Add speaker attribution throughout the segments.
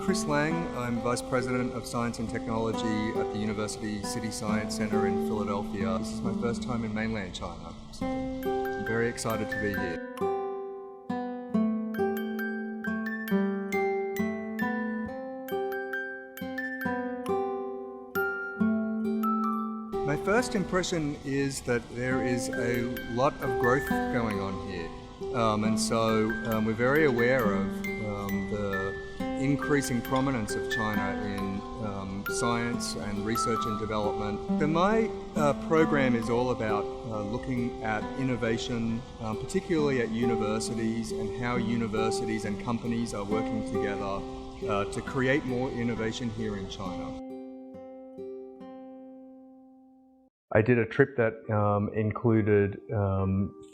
Speaker 1: Chris Lang. I'm Vice President of Science and Technology at the University City Science Center in Philadelphia. This is my first time in mainland China, so I'm very excited to be here. My first impression is that there is a lot of growth going on here. We're very aware of the increasing prominence of China in science and research and development. My program is all about looking at innovation, particularly at universities, and how universities and companies are working together to create more innovation here in China. I did a trip that included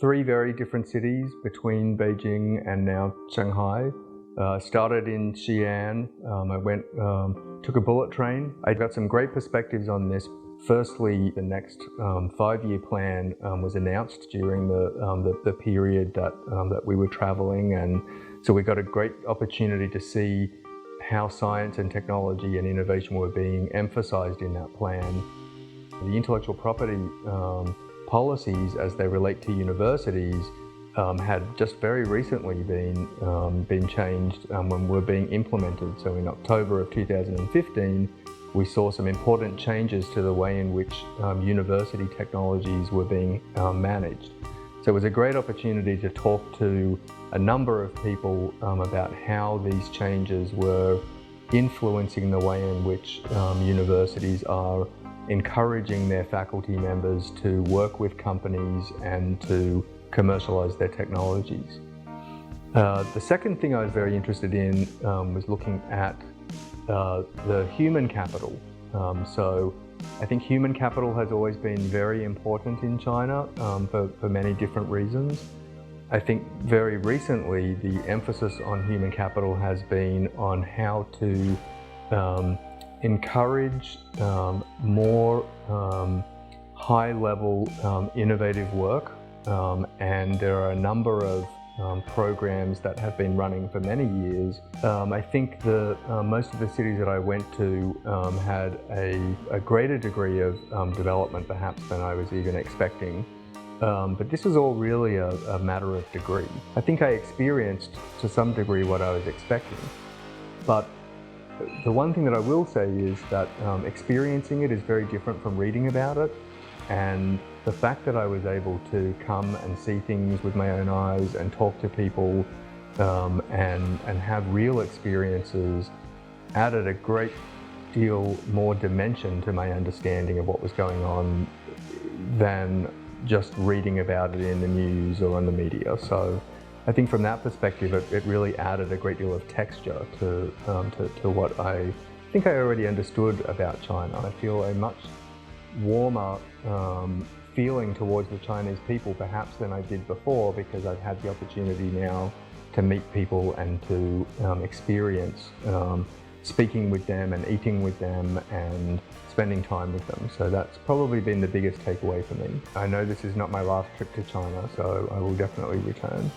Speaker 1: 3 very different cities between Beijing and now Shanghai. Started in Xi'an. I took a bullet train. I got some great perspectives on this. Firstly, the next 5-year plan was announced during the period that we were traveling, and so we got a great opportunity to see how science and technology and innovation were being emphasized in that plan. The intellectual property policies as they relate to universities had just very recently been changed when were being implemented. So in October of 2015, we saw some important changes to the way in which university technologies were being managed. So it was a great opportunity to talk to a number of people about how these changes were influencing the way in which universities are encouraging their faculty members to work with companies and to commercialize their technologies. The second thing I was very interested in was looking at the human capital. So I think human capital has always been very important in China for many different reasons. I think very recently the emphasis on human capital has been on how to encourage more high-level innovative work, and there are a number of programs that have been running for many years. I think most of the cities that I went to had a greater degree of development perhaps than I was even expecting. But this was all really a matter of degree. I think I experienced to some degree what I was expecting, but the one thing that I will say is that experiencing it is very different from reading about it, and the fact that I was able to come and see things with my own eyes and talk to people and have real experiences added a great deal more dimension to my understanding of what was going on than just reading about it in the news or on the media. So I think from that perspective, it really added a great deal of texture to what I think I already understood about China. I feel a much warmer feeling towards the Chinese people perhaps than I did before, because I've had the opportunity now to meet people and to experience speaking with them and eating with them and spending time with them. So that's probably been the biggest takeaway for me. I know this is not my last trip to China, so I will definitely return.